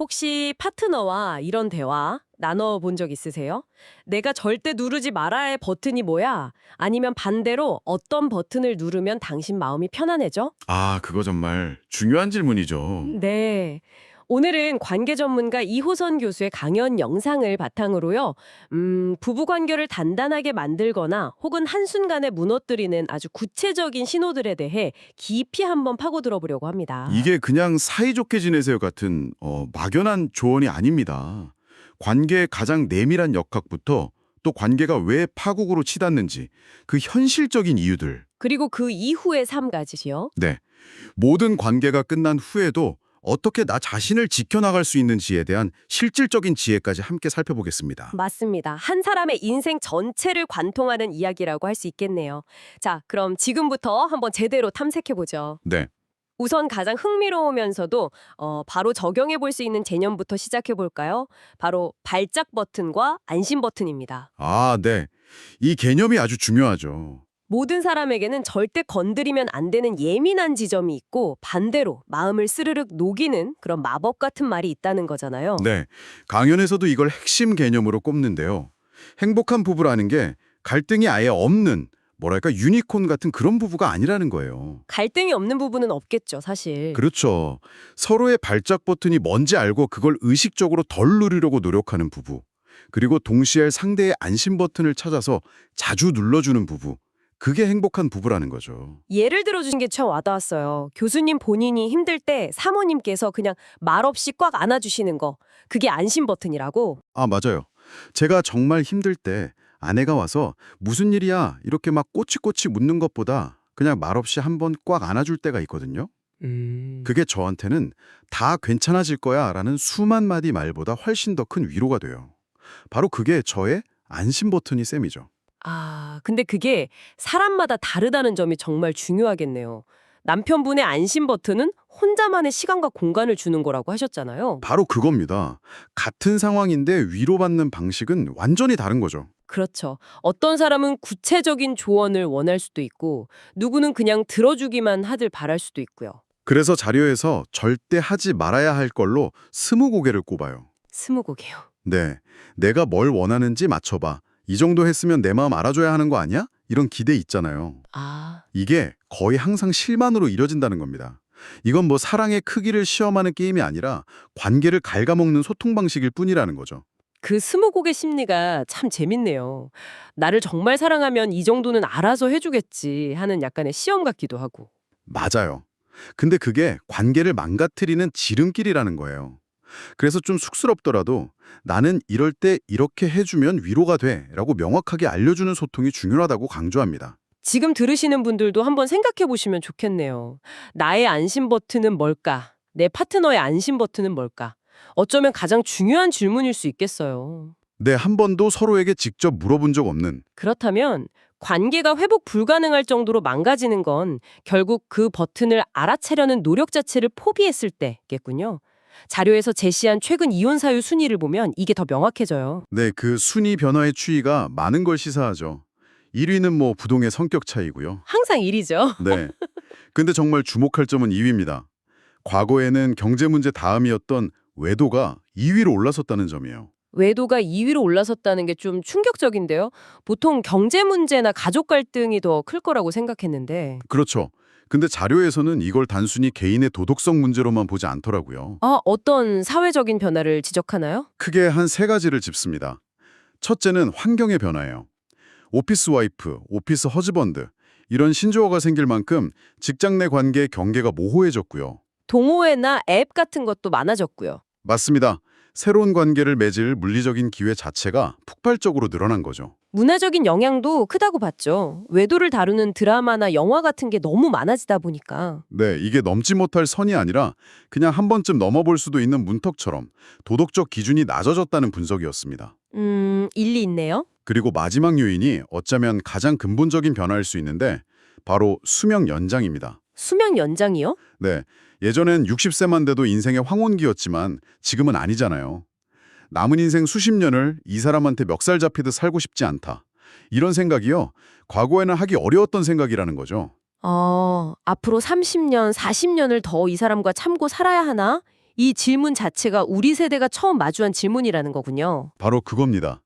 혹시 파트너와 이런 대화 나눠본 적 있으세요? 내가 절대 누르지 말아야 할 버튼이 뭐야? 아니면 반대로 어떤 버튼을 누르면 당신 마음이 편안해져? 아, 그거 정말 중요한 질문이죠. 네. 오늘은 관계 전문가 이호선 교수의 강연 영상을 바탕으로요. 부부 관계를 단단하게 만들거나 혹은 한순간에 무너뜨리는 아주 구체적인 신호들에 대해 깊이 한번 파고들어 보려고 합니다. 이게 그냥 사이좋게 지내세요 같은 막연한 조언이 아닙니다. 관계의 가장 내밀한 역학부터 또 관계가 왜 파국으로 치닫는지 그 현실적인 이유들. 그리고 그 이후의 삶 가지시요. 네. 모든 관계가 끝난 후에도 어떻게 나 자신을 지켜나갈 수 있는지에 대한 실질적인 지혜까지 함께 살펴보겠습니다. 맞습니다. 한 사람의 인생 전체를 관통하는 이야기라고 할 수 있겠네요. 자, 그럼 지금부터 한번 제대로 탐색해보죠. 네. 우선 가장 흥미로우면서도 바로 적용해 볼 수 있는 개념부터 시작해 볼까요? 바로 발작 버튼과 안심 버튼입니다. 아, 네. 이 개념이 아주 중요하죠. 모든 사람에게는 절대 건드리면 안 되는 예민한 지점이 있고 반대로 마음을 스르륵 녹이는 그런 마법 같은 말이 있다는 거잖아요. 네. 강연에서도 이걸 핵심 개념으로 꼽는데요. 행복한 부부라는 게 갈등이 아예 없는, 뭐랄까, 유니콘 같은 그런 부부가 아니라는 거예요. 갈등이 없는 부분은 없겠죠, 사실. 그렇죠. 서로의 발작 버튼이 뭔지 알고 그걸 의식적으로 덜 누리려고 노력하는 부부. 그리고 동시에 상대의 안심 버튼을 찾아서 자주 눌러주는 부부. 그게 행복한 부부라는 거죠. 예를 들어주신 게 참 와닿았어요. 교수님 본인이 힘들 때 사모님께서 그냥 말없이 꽉 안아주시는 거. 그게 안심 버튼이라고. 아, 맞아요. 제가 정말 힘들 때 아내가 와서 무슨 일이야 이렇게 막 꼬치꼬치 묻는 것보다 그냥 말없이 한번 꽉 안아줄 때가 있거든요. 그게 저한테는 다 괜찮아질 거야 라는 수만 마디 말보다 훨씬 더 큰 위로가 돼요. 바로 그게 저의 안심 버튼이 셈이죠. 아, 근데 그게 사람마다 다르다는 점이 정말 중요하겠네요. 남편분의 안심 버튼은 혼자만의 시간과 공간을 주는 거라고 하셨잖아요. 바로 그겁니다. 같은 상황인데 위로받는 방식은 완전히 다른 거죠. 그렇죠. 어떤 사람은 구체적인 조언을 원할 수도 있고, 누구는 그냥 들어주기만 하길 바랄 수도 있고요. 그래서 자료에서 절대 하지 말아야 할 걸로 20고개를 꼽아요. 스무고개요. 네, 내가 뭘 원하는지 맞춰봐. 이 정도 했으면 내 마음 알아줘야 하는 거 아니야? 이런 기대 있잖아요. 아, 이게 거의 항상 실만으로 이뤄진다는 겁니다. 이건 뭐 사랑의 크기를 시험하는 게임이 아니라 관계를 갉아먹는 소통 방식일 뿐이라는 거죠. 그 스무고개 심리가 참 재밌네요. 나를 정말 사랑하면 이 정도는 알아서 해주겠지 하는 약간의 시험 같기도 하고. 맞아요. 근데 그게 관계를 망가뜨리는 지름길이라는 거예요. 그래서 좀 쑥스럽더라도 나는 이럴 때 이렇게 해주면 위로가 돼 라고 명확하게 알려주는 소통이 중요하다고 강조합니다. 지금 들으시는 분들도 한번 생각해 보시면 좋겠네요. 나의 안심 버튼은 뭘까? 내 파트너의 안심 버튼은 뭘까? 어쩌면 가장 중요한 질문일 수 있겠어요. 네, 한 번도 서로에게 직접 물어본 적 없는. 그렇다면 관계가 회복 불가능할 정도로 망가지는 건 결국 그 버튼을 알아채려는 노력 자체를 포기했을 때겠군요. 자료에서 제시한 최근 이혼 사유 순위를 보면 이게 더 명확해져요. 네, 그 순위 변화의 추이가 많은 걸 시사하죠. 1위는 뭐 부동의 성격 차이고요. 항상 일이죠. 네. 근데 정말 주목할 점은 2위입니다. 과거에는 경제 문제 다음이었던 외도가 2위로 올라섰다는 점이에요. 외도가 2위로 올라섰다는 게 좀 충격적인데요. 보통 경제 문제나 가족 갈등이 더 클 거라고 생각했는데. 그렇죠. 근데 자료에서는 이걸 단순히 개인의 도덕성 문제로만 보지 않더라고요. 아, 어떤 사회적인 변화를 지적하나요? 크게 한 3가지를 짚습니다. 첫째는 환경의 변화예요. 오피스 와이프, 오피스 허즈번드 이런 신조어가 생길 만큼 직장 내 관계의 경계가 모호해졌고요. 동호회나 앱 같은 것도 많아졌고요. 맞습니다. 새로운 관계를 맺을 물리적인 기회 자체가 폭발적으로 늘어난 거죠. 문화적인 영향도 크다고 봤죠. 외도를 다루는 드라마나 영화 같은 게 너무 많아지다 보니까. 네, 이게 넘지 못할 선이 아니라 그냥 한 번쯤 넘어볼 수도 있는 문턱처럼 도덕적 기준이 낮아졌다는 분석이었습니다. 일리 있네요. 그리고 마지막 요인이 어쩌면 가장 근본적인 변화일 수 있는데 바로 수명 연장입니다. 수명 연장이요? 네, 예전엔 60세만 돼도 인생의 황혼기였지만 지금은 아니잖아요. 남은 인생 수십 년을 이 사람한테 멱살 잡히듯 살고 싶지 않다. 이런 생각이요. 과거에는 하기 어려웠던 생각이라는 거죠. 앞으로 30년, 40년을 더 이 사람과 참고 살아야 하나? 이 질문 자체가 우리 세대가 처음 마주한 질문이라는 거군요. 바로 그겁니다.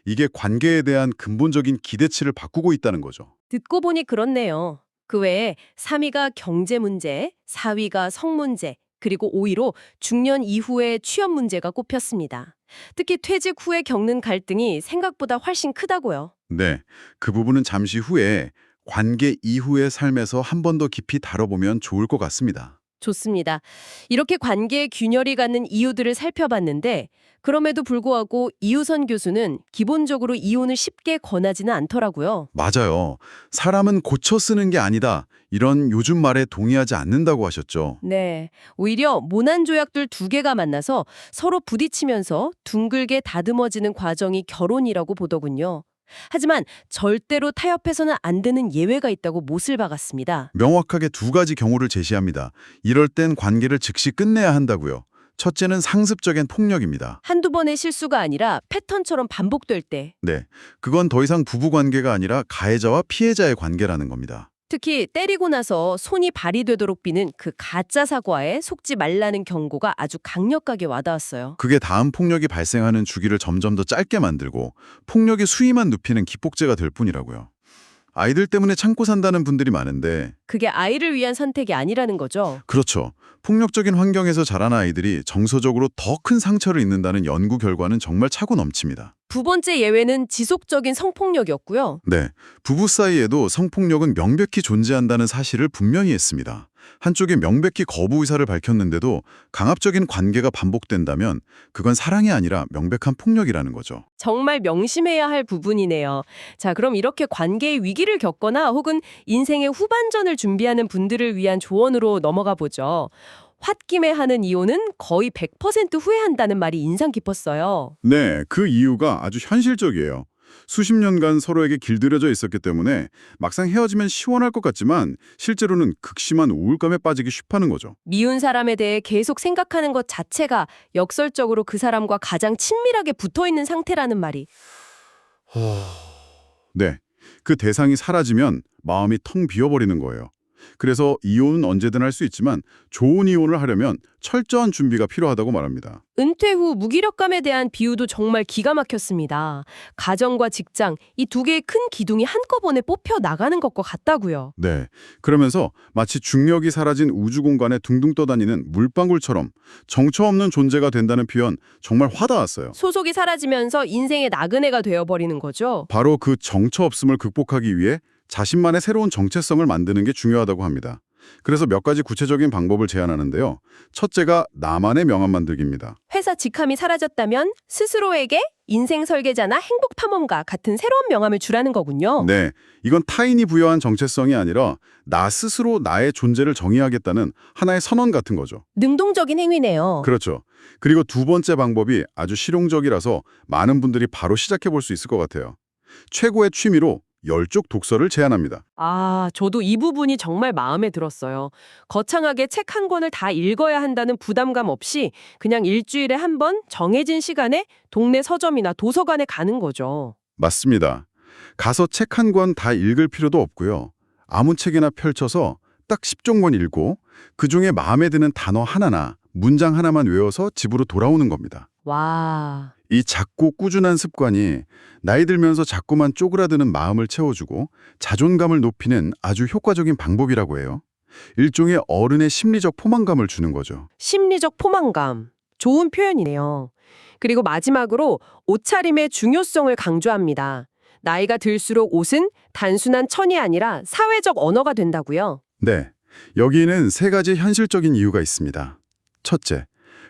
이게 관계에 대한 근본적인 기대치를 바꾸고 있다는 거죠. 듣고 보니 그렇네요. 그 외에 3위가 경제 문제, 4위가 성 문제, 그리고 5위로 중년 이후의 취업 문제가 꼽혔습니다. 특히 퇴직 후에 겪는 갈등이 생각보다 훨씬 크다고요. 네, 그 부분은 잠시 후에 관계 이후의 삶에서 한 번 더 깊이 다뤄보면 좋을 것 같습니다. 좋습니다. 이렇게 관계에 균열이 갖는 이유들을 살펴봤는데 그럼에도 불구하고 이우선 교수는 기본적으로 이혼을 쉽게 권하지는 않더라고요. 맞아요. 사람은 고쳐 쓰는 게 아니다. 이런 요즘 말에 동의하지 않는다고 하셨죠. 네. 오히려 모난 조약들 두 개가 만나서 서로 부딪히면서 둥글게 다듬어지는 과정이 결혼이라고 보더군요. 하지만 절대로 타협해서는 안 되는 예외가 있다고 못을 박았습니다. 명확하게 두 가지 경우를 제시합니다. 이럴 땐 관계를 즉시 끝내야 한다고요. 첫째는 상습적인 폭력입니다. 한두 번의 실수가 아니라 패턴처럼 반복될 때, 네, 그건 더 이상 부부 관계가 아니라 가해자와 피해자의 관계라는 겁니다. 특히 때리고 나서 손이 발이 되도록 비는 그 가짜 사과에 속지 말라는 경고가 아주 강력하게 와닿았어요. 그게 다음 폭력이 발생하는 주기를 점점 더 짧게 만들고 폭력의 수위만 눕히는 기폭제가 될 뿐이라고요. 아이들 때문에 참고 산다는 분들이 많은데 그게 아이를 위한 선택이 아니라는 거죠. 그렇죠. 폭력적인 환경에서 자라는 아이들이 정서적으로 더 큰 상처를 입는다는 연구 결과는 정말 차고 넘칩니다. 두 번째 예외는 지속적인 성폭력이었고요. 네, 부부 사이에도 성폭력은 명백히 존재한다는 사실을 분명히 했습니다. 한쪽이 명백히 거부 의사를 밝혔는데도 강압적인 관계가 반복된다면 그건 사랑이 아니라 명백한 폭력이라는 거죠. 정말 명심해야 할 부분이네요. 자, 그럼 이렇게 관계의 위기를 겪거나 혹은 인생의 후반전을 준비하는 분들을 위한 조언으로 넘어가 보죠. 홧김에 하는 이혼은 거의 100% 후회한다는 말이 인상 깊었어요. 네, 그 이유가 아주 현실적이에요. 수십 년간 서로에게 길들여져 있었기 때문에 막상 헤어지면 시원할 것 같지만 실제로는 극심한 우울감에 빠지기 쉽다는 거죠. 미운 사람에 대해 계속 생각하는 것 자체가 역설적으로 그 사람과 가장 친밀하게 붙어 있는 상태라는 말이. 네, 그 대상이 사라지면 마음이 텅 비어버리는 거예요. 그래서 이혼은 언제든 할 수 있지만 좋은 이혼을 하려면 철저한 준비가 필요하다고 말합니다. 은퇴 후 무기력감에 대한 비유도 정말 기가 막혔습니다. 가정과 직장, 이 두 개의 큰 기둥이 한꺼번에 뽑혀 나가는 것과 같다고요. 네, 그러면서 마치 중력이 사라진 우주 공간에 둥둥 떠다니는 물방울처럼 정처 없는 존재가 된다는 표현 정말 와닿았어요. 소속이 사라지면서 인생의 나그네가 되어버리는 거죠. 바로 그 정처 없음을 극복하기 위해 자신만의 새로운 정체성을 만드는 게 중요하다고 합니다. 그래서 몇 가지 구체적인 방법을 제안하는데요. 첫째가 나만의 명함 만들기입니다. 회사 직함이 사라졌다면 스스로에게 인생 설계자나 행복 탐험가 같은 새로운 명함을 주라는 거군요. 네, 이건 타인이 부여한 정체성이 아니라 나 스스로 나의 존재를 정의하겠다는 하나의 선언 같은 거죠. 능동적인 행위네요. 그렇죠. 그리고 두 번째 방법이 아주 실용적이라서 많은 분들이 바로 시작해 볼 수 있을 것 같아요. 최고의 취미로 열쪽 독서를 제안합니다. 아, 저도 이 부분이 정말 마음에 들었어요. 거창하게 책 한 권을 다 읽어야 한다는 부담감 없이 그냥 일주일에 한 번 정해진 시간에 동네 서점이나 도서관에 가는 거죠. 맞습니다. 가서 책 한 권 다 읽을 필요도 없고요. 아무 책이나 펼쳐서 딱 10종만 읽고 그중에 마음에 드는 단어 하나나 문장 하나만 외워서 집으로 돌아오는 겁니다. 와, 이 작고 꾸준한 습관이 나이 들면서 자꾸만 쪼그라드는 마음을 채워주고 자존감을 높이는 아주 효과적인 방법이라고 해요. 일종의 어른의 심리적 포만감을 주는 거죠. 심리적 포만감. 좋은 표현이네요. 그리고 마지막으로 옷차림의 중요성을 강조합니다. 나이가 들수록 옷은 단순한 천이 아니라 사회적 언어가 된다고요. 네, 여기에는 세 가지 현실적인 이유가 있습니다. 첫째,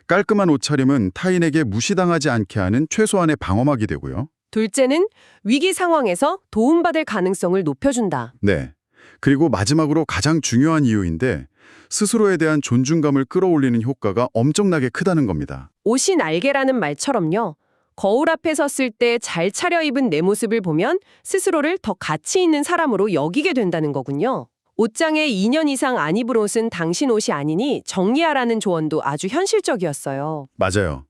깔끔한 옷차림은 타인에게 무시당하지 않게 하는 최소한의 방어막이 되고요. 둘째는 위기 상황에서 도움받을 가능성을 높여준다. 네, 그리고 마지막으로 가장 중요한 이유인데 스스로에 대한 존중감을 끌어올리는 효과가 엄청나게 크다는 겁니다. 옷이 날개라는 말처럼요. 거울 앞에 섰을 때 잘 차려입은 내 모습을 보면 스스로를 더 가치 있는 사람으로 여기게 된다는 거군요. 옷장에 2년 이상 안 입은 옷은 당신 옷이 아니니 정리하라는 조언도 아주 현실적이었어요. 맞아요.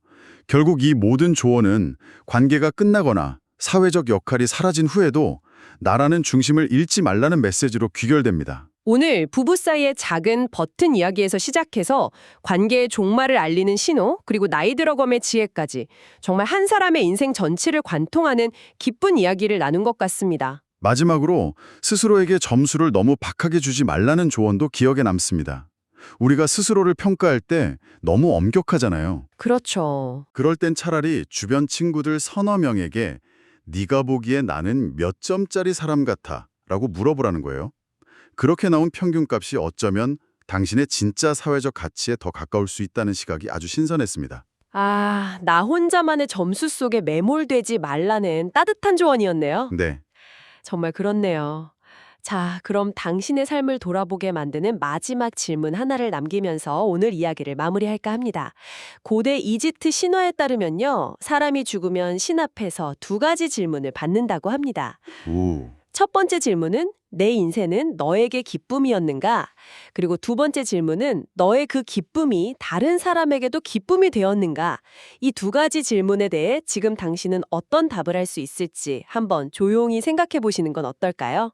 결국 이 모든 조언은 관계가 끝나거나 사회적 역할이 사라진 후에도 나라는 중심을 잃지 말라는 메시지로 귀결됩니다. 오늘 부부 사이의 작은 버튼 이야기에서 시작해서 관계의 종말을 알리는 신호, 그리고 나이 들어감의 지혜까지 정말 한 사람의 인생 전체를 관통하는 기쁜 이야기를 나눈 것 같습니다. 마지막으로 스스로에게 점수를 너무 박하게 주지 말라는 조언도 기억에 남습니다. 우리가 스스로를 평가할 때 너무 엄격하잖아요. 그렇죠. 그럴 땐 차라리 주변 친구들 서너 명에게 네가 보기에 나는 몇 점짜리 사람 같아 라고 물어보라는 거예요. 그렇게 나온 평균값이 어쩌면 당신의 진짜 사회적 가치에 더 가까울 수 있다는 시각이 아주 신선했습니다. 아, 나 혼자만의 점수 속에 매몰되지 말라는 따뜻한 조언이었네요. 네, 정말 그렇네요. 자, 그럼 당신의 삶을 돌아보게 만드는 마지막 질문 하나를 남기면서 오늘 이야기를 마무리할까 합니다. 고대 이집트 신화에 따르면요, 사람이 죽으면 신 앞에서 두 가지 질문을 받는다고 합니다. 오, 첫 번째 질문은 내 인생은 너에게 기쁨이었는가? 그리고 두 번째 질문은 너의 그 기쁨이 다른 사람에게도 기쁨이 되었는가? 이 두 가지 질문에 대해 지금 당신은 어떤 답을 할 수 있을지 한번 조용히 생각해 보시는 건 어떨까요?